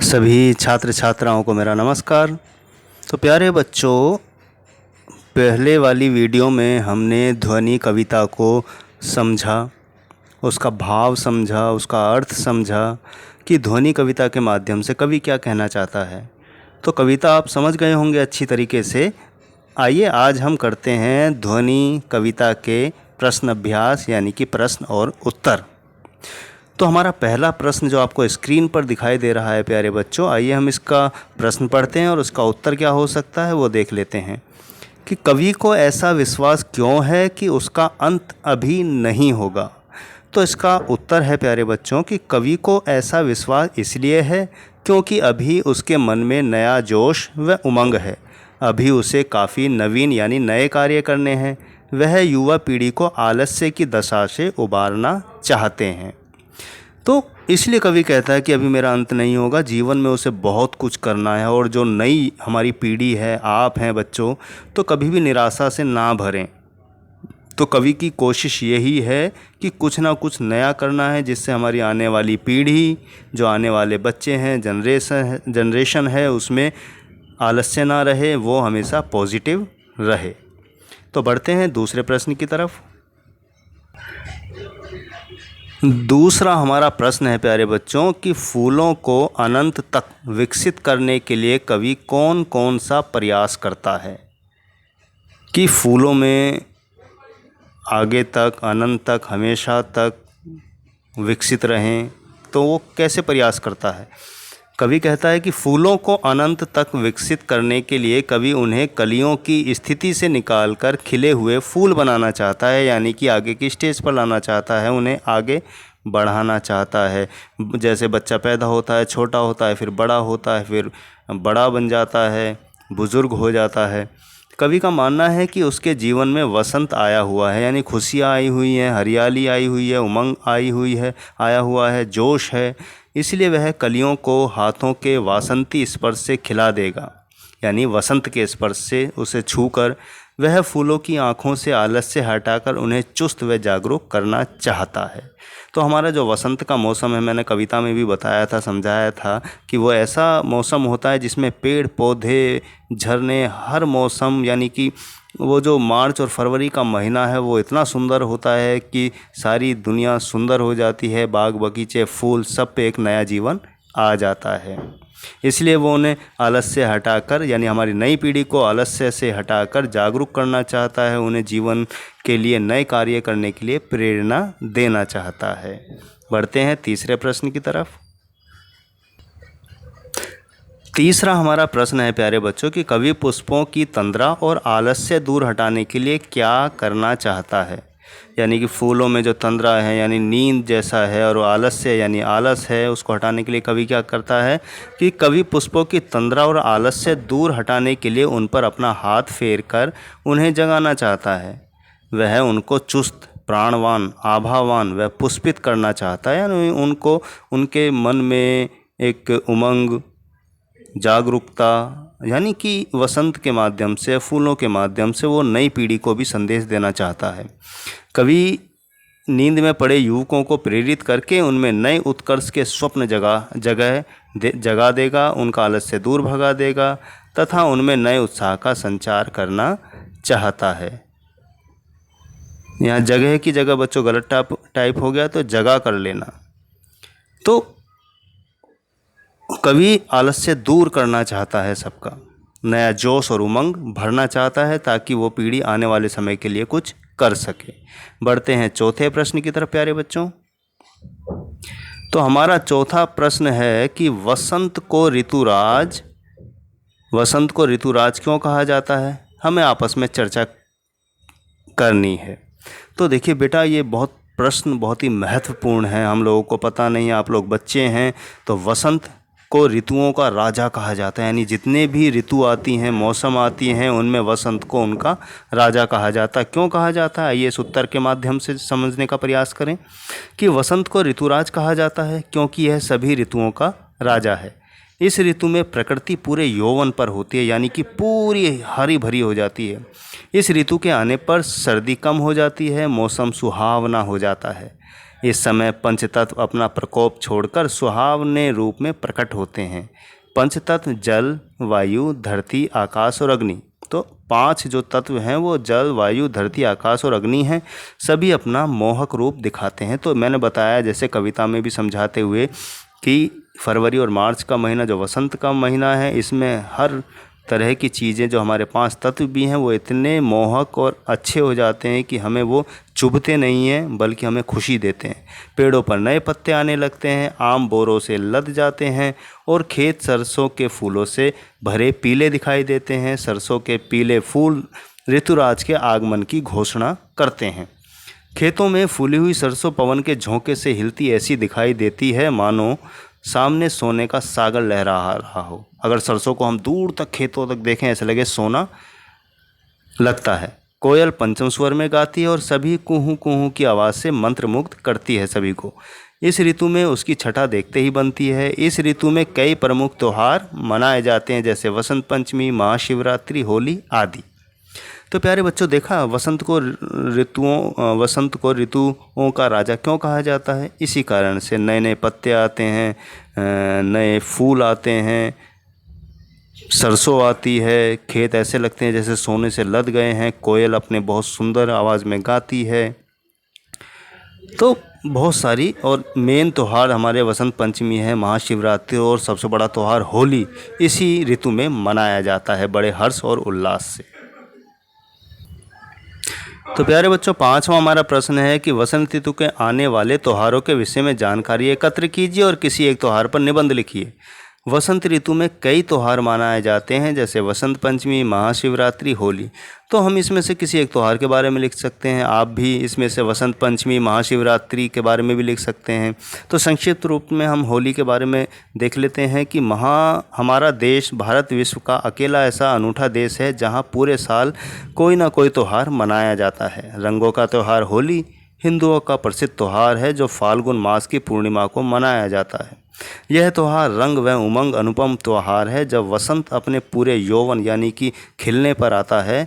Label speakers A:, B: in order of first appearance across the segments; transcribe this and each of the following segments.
A: सभी छात्र छात्राओं को मेरा नमस्कार। तो प्यारे बच्चों, पहले वाली वीडियो में हमने ध्वनि कविता को समझा, उसका भाव समझा, उसका अर्थ समझा कि ध्वनि कविता के माध्यम से कवि क्या कहना चाहता है। तो कविता आप समझ गए होंगे अच्छी तरीके से। आइए आज हम करते हैं ध्वनि कविता के प्रश्न अभ्यास, यानी कि प्रश्न और उत्तर। तो हमारा पहला प्रश्न जो आपको स्क्रीन पर दिखाई दे रहा है प्यारे बच्चों, आइए हम इसका प्रश्न पढ़ते हैं और उसका उत्तर क्या हो सकता है वो देख लेते हैं कि कवि को ऐसा विश्वास क्यों है कि उसका अंत अभी नहीं होगा। तो इसका उत्तर है प्यारे बच्चों कि कवि को ऐसा विश्वास इसलिए है क्योंकि अभी उसके मन में नया जोश व उमंग है। अभी उसे काफ़ी नवीन यानी नए कार्य करने हैं। वह युवा पीढ़ी को आलस्य की दशा से उबारना चाहते हैं। तो इसलिए कवि कहता है कि अभी मेरा अंत नहीं होगा, जीवन में उसे बहुत कुछ करना है। और जो नई हमारी पीढ़ी है, आप हैं बच्चों, तो कभी भी निराशा से ना भरें। तो कवि की कोशिश यही है कि कुछ ना कुछ नया करना है, जिससे हमारी आने वाली पीढ़ी, जो आने वाले बच्चे हैं, जनरेशन है, उसमें आलस्य ना रहे, वो हमेशा पॉजिटिव रहे। तो बढ़ते हैं दूसरे प्रश्न की तरफ। दूसरा हमारा प्रश्न है प्यारे बच्चों कि फूलों को अनंत तक विकसित करने के लिए कवि कौन कौन सा प्रयास करता है। कि फूलों में आगे तक, अनंत तक, हमेशा तक विकसित रहें, तो वो कैसे प्रयास करता है। कवि कहता है कि फूलों को अनंत तक विकसित करने के लिए कवि उन्हें कलियों की स्थिति से निकालकर खिले हुए फूल बनाना चाहता है, यानी कि आगे की स्टेज पर लाना चाहता है, उन्हें आगे बढ़ाना चाहता है। जैसे बच्चा पैदा होता है, छोटा होता है, फिर बड़ा होता है, फिर बड़ा बन जाता है, बुज़ुर्ग हो जाता है। कवि का मानना है कि उसके जीवन में वसंत आया हुआ है, यानी खुशियाँ आई हुई हैं, हरियाली आई हुई है, उमंग आई हुई है, आया हुआ है, जोश है। इसलिए वह कलियों को हाथों के वासंती स्पर्श से खिला देगा, यानी वसंत के स्पर्श से उसे छूकर वह फूलों की आँखों से आलस्य हटाकर उन्हें चुस्त व जागरूक करना चाहता है। तो हमारा जो वसंत का मौसम है, मैंने कविता में भी बताया था, समझाया था कि वो ऐसा मौसम होता है जिसमें पेड़ पौधे, झरने, हर मौसम, यानी कि वो जो मार्च और फरवरी का महीना है वो इतना सुंदर होता है कि सारी दुनिया सुंदर हो जाती है। बाग बगीचे, फूल, सब पे एक नया जीवन आ जाता है। इसलिए वो उन्हें आलस्य हटाकर, यानी हमारी नई पीढ़ी को आलस्य से हटाकर जागरूक करना चाहता है, उन्हें जीवन के लिए नए कार्य करने के लिए प्रेरणा देना चाहता है। बढ़ते हैं तीसरे प्रश्न की तरफ। तीसरा हमारा प्रश्न है प्यारे बच्चों कि कवि पुष्पों की तंद्रा और आलस्य दूर हटाने के लिए क्या करना चाहता है। यानी कि फूलों में जो तंद्रा है, यानी नींद जैसा है, और आलस्य यानी आलस है, उसको हटाने के लिए कवि क्या करता है कि कवि पुष्पों की तंद्रा और आलस्य दूर हटाने के लिए उन पर अपना हाथ फेर कर उन्हें जगाना चाहता है। वह उनको चुस्त, प्राणवान, आभावान व पुष्पित करना चाहता है, यानी उनको, उनके मन में एक उमंग, जागरूकता, यानी कि वसंत के माध्यम से, फूलों के माध्यम से वो नई पीढ़ी को भी संदेश देना चाहता है। कवि नींद में पड़े युवकों को प्रेरित करके उनमें नए उत्कर्ष के स्वप्न जगा देगा, उनका आलस्य दूर भगा देगा तथा उनमें नए उत्साह का संचार करना चाहता है। यहाँ जगह की जगह बच्चों गलत टाइप हो गया, तो जगह कर लेना। तो कवि आलस्य दूर करना चाहता है, सबका नया जोश और उमंग भरना चाहता है, ताकि वो पीढ़ी आने वाले समय के लिए कुछ कर सके। बढ़ते हैं चौथे प्रश्न की तरफ प्यारे बच्चों। तो हमारा चौथा प्रश्न है कि वसंत को ऋतुराज क्यों कहा जाता है। हमें आपस में चर्चा करनी है। तो देखिए बेटा, ये प्रश्न बहुत ही महत्वपूर्ण है। हम लोगों को पता नहीं है, आप लोग बच्चे हैं। तो वसंत को ऋतुओं का राजा कहा जाता है, यानी जितने भी ऋतु आती हैं, मौसम आती हैं, उनमें वसंत को उनका राजा कहा जाता है। क्यों कहा जाता है, आइए इस उत्तर के माध्यम से समझने का प्रयास करें कि वसंत को ऋतुराज कहा जाता है क्योंकि यह सभी ऋतुओं का राजा है। इस ऋतु में प्रकृति पूरे यौवन पर होती है, यानी कि पूरी हरी भरी हो जाती है। इस ऋतु के आने पर सर्दी कम हो जाती है, मौसम सुहावना हो जाता है। इस समय पंचतत्व अपना प्रकोप छोड़कर सुहावने रूप में प्रकट होते हैं। पंचतत्व जल, वायु, धरती, आकाश और अग्नि। तो 5 जो तत्व हैं वो जल, वायु, धरती, आकाश और अग्नि हैं। सभी अपना मोहक रूप दिखाते हैं। तो मैंने बताया जैसे कविता में भी समझाते हुए कि फरवरी और मार्च का महीना जो वसंत का महीना है, इसमें हर तरह की चीज़ें जो हमारे 5 तत्व भी हैं वो इतने मोहक और अच्छे हो जाते हैं कि हमें वो चुभते नहीं हैं बल्कि हमें खुशी देते हैं। पेड़ों पर नए पत्ते आने लगते हैं, आम बोरों से लद जाते हैं और खेत सरसों के फूलों से भरे पीले दिखाई देते हैं। सरसों के पीले फूल ऋतुराज के आगमन की घोषणा करते हैं। खेतों में फूली हुई सरसों पवन के झोंके से हिलती ऐसी दिखाई देती है मानो सामने सोने का सागर लहरा रहा हो। अगर सरसों को हम दूर तक खेतों तक देखें ऐसे लगे सोना लगता है। कोयल पंचम स्वर में गाती है और सभी कुहू कुहू की आवाज़ से मंत्रमुग्ध करती है सभी को। इस ऋतु में उसकी छटा देखते ही बनती है। इस ऋतु में कई प्रमुख त्यौहार मनाए जाते हैं जैसे वसंत पंचमी, महाशिवरात्रि, होली आदि। तो प्यारे बच्चों, देखा वसंत को ऋतुओं का राजा क्यों कहा जाता है? इसी कारण से नए नए पत्ते आते हैं, नए फूल आते हैं, सरसों आती है, खेत ऐसे लगते हैं जैसे सोने से लद गए हैं, कोयल अपने बहुत सुंदर आवाज़ में गाती है। तो बहुत सारी और मेन त्यौहार हमारे वसंत पंचमी है, महाशिवरात्रि और सबसे बड़ा त्यौहार होली इसी ऋतु में मनाया जाता है बड़े हर्ष और उल्लास से। तो प्यारे बच्चों, 5वां हमारा प्रश्न है कि वसंत ऋतु के आने वाले त्योहारों के विषय में जानकारी एकत्र कीजिए और किसी एक त्यौहार पर निबंध लिखिए। वसंत ऋतु में कई त्यौहार मनाए जाते हैं जैसे वसंत पंचमी, महाशिवरात्रि, होली। तो हम इसमें से किसी एक त्यौहार के बारे में लिख सकते हैं। आप भी इसमें से वसंत पंचमी, महाशिवरात्रि के बारे में भी लिख सकते हैं। तो संक्षिप्त रूप में हम होली के बारे में देख लेते हैं कि हमारा देश भारत विश्व का अकेला ऐसा अनूठा देश है जहाँ पूरे साल कोई ना कोई त्यौहार मनाया जाता है। रंगों का त्यौहार होली हिंदुओं का प्रसिद्ध त्यौहार है जो फाल्गुन मास की पूर्णिमा को मनाया जाता है। यह त्यौहार रंग व उमंग अनुपम त्यौहार है। जब वसंत अपने पूरे यौवन यानी कि खिलने पर आता है,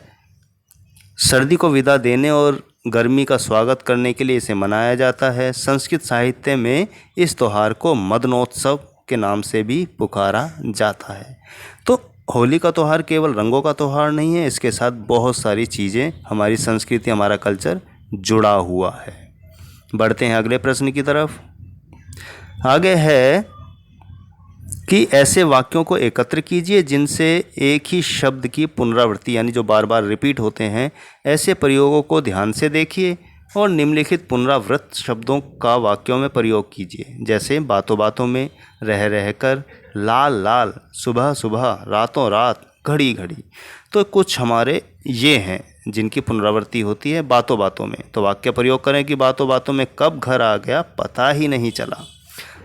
A: सर्दी को विदा देने और गर्मी का स्वागत करने के लिए इसे मनाया जाता है। संस्कृत साहित्य में इस त्यौहार को मदनोत्सव के नाम से भी पुकारा जाता है। तो होली का त्यौहार केवल रंगों का त्यौहार नहीं है, इसके साथ बहुत सारी चीज़ें, हमारी संस्कृति, हमारा कल्चर जुड़ा हुआ है। बढ़ते हैं अगले प्रश्न की तरफ। आगे है कि ऐसे वाक्यों को एकत्र कीजिए जिनसे एक ही शब्द की पुनरावृत्ति यानी जो बार बार रिपीट होते हैं, ऐसे प्रयोगों को ध्यान से देखिए और निम्नलिखित पुनरावृत्त शब्दों का वाक्यों में प्रयोग कीजिए। जैसे बातों बातों में, रह रह कर, लाल लाल, सुबह सुबह, रातों रात, घड़ी घड़ी। तो कुछ हमारे ये हैं जिनकी पुनरावृत्ति होती है बातों बातों में। तो वाक्य प्रयोग करें कि बातों बातों में कब घर आ गया पता ही नहीं चला।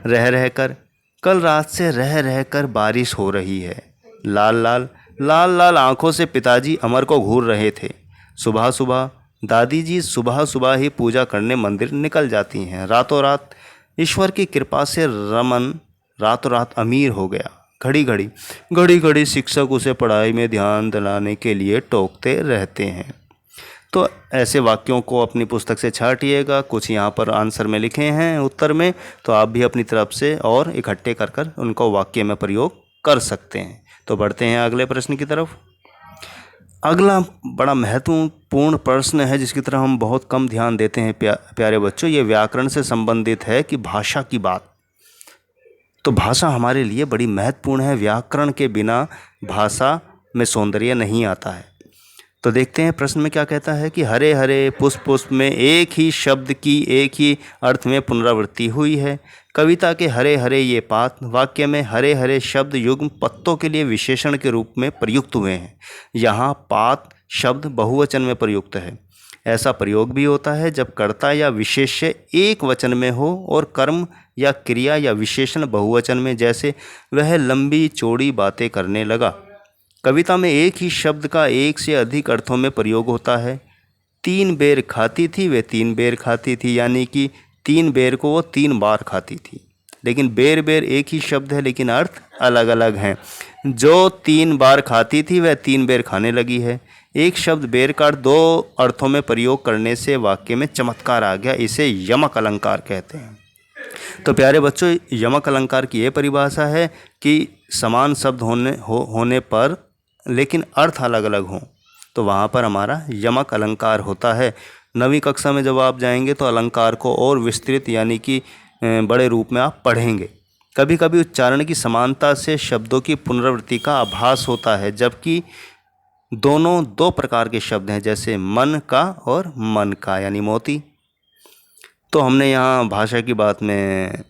A: रह रह कर, कल रात से रह रह कर बारिश हो रही है। लाल लाल, लाल लाल आँखों से पिताजी अमर को घूर रहे थे। सुबह सुबह, दादी जी सुबह सुबह ही पूजा करने मंदिर निकल जाती हैं। रातों रात, ईश्वर की कृपा से रमन रातों रात अमीर हो गया। घड़ी घड़ी, घड़ी घड़ी शिक्षक उसे पढ़ाई में ध्यान दिलाने के लिए टोकते रहते हैं। तो ऐसे वाक्यों को अपनी पुस्तक से छाटिएगा। कुछ यहाँ पर आंसर में लिखे हैं उत्तर में, तो आप भी अपनी तरफ से और इकट्ठे कर कर उनको वाक्य में प्रयोग कर सकते हैं। तो बढ़ते हैं अगले प्रश्न की तरफ। अगला बड़ा महत्वपूर्ण प्रश्न है जिसकी तरफ हम बहुत कम ध्यान देते हैं प्यारे बच्चों। ये व्याकरण से संबंधित है कि भाषा की बात। तो भाषा हमारे लिए बड़ी महत्वपूर्ण है। व्याकरण के बिना भाषा में सौंदर्य नहीं आता है। तो देखते हैं प्रश्न में क्या कहता है कि हरे हरे पुष्प पुष्प में एक ही शब्द की एक ही अर्थ में पुनरावृत्ति हुई है। कविता के हरे हरे ये पात वाक्य में हरे हरे शब्द युग्म पत्तों के लिए विशेषण के रूप में प्रयुक्त हुए हैं। यहाँ पात शब्द बहुवचन में प्रयुक्त है। ऐसा प्रयोग भी होता है जब कर्ता या विशेष्य एक वचन में हो और कर्म या क्रिया या विशेषण बहुवचन में, जैसे वह लंबी चौड़ी बातें करने लगा। कविता में एक ही शब्द का एक से अधिक अर्थों में प्रयोग होता है। 3 बेर खाती थी वे 3 बेर खाती थी, यानी कि 3 बेर को वो 3 बार खाती थी। लेकिन बेर बेर एक ही शब्द है लेकिन अर्थ अलग अलग हैं। जो 3 बार खाती थी वह 3 बेर खाने लगी है। एक शब्द बेरकार दो अर्थों में प्रयोग करने से वाक्य में चमत्कार आ गया, इसे यमक अलंकार कहते हैं। तो प्यारे बच्चों, यमक अलंकार की ये परिभाषा है कि समान शब्द होने पर लेकिन अर्थ अलग अलग हों, तो वहाँ पर हमारा यमक अलंकार होता है। 9वीं कक्षा में जब आप जाएंगे तो अलंकार को और विस्तृत यानी कि बड़े रूप में आप पढ़ेंगे। कभी कभी उच्चारण की समानता से शब्दों की पुनरावृत्ति का आभास होता है, जबकि दोनों दो प्रकार के शब्द हैं, जैसे मन का और मन का यानी मोती। तो हमने यहाँ भाषा की बात में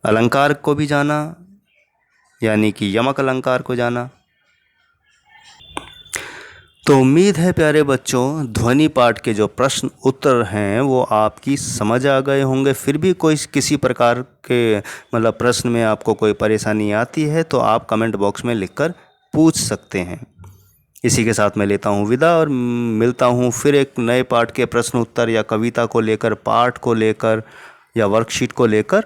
A: अलंकार को भी जाना, यानी कि यमक अलंकार को जाना। तो उम्मीद है प्यारे बच्चों, ध्वनि पाठ के जो प्रश्न उत्तर हैं वो आपकी समझ आ गए होंगे। फिर भी कोई किसी प्रकार के मतलब प्रश्न में आपको कोई परेशानी आती है तो आप कमेंट बॉक्स में लिखकर पूछ सकते हैं। इसी के साथ मैं लेता हूँ विदा और मिलता हूँ फिर एक नए पाठ के प्रश्न उत्तर या कविता को लेकर, पाठ को लेकर या वर्कशीट को लेकर।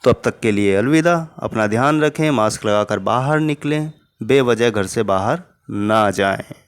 A: तो अब तक के लिए अलविदा। अपना ध्यान रखें, मास्क लगाकर बाहर निकलें, बेवजह घर से बाहर ना जाएं।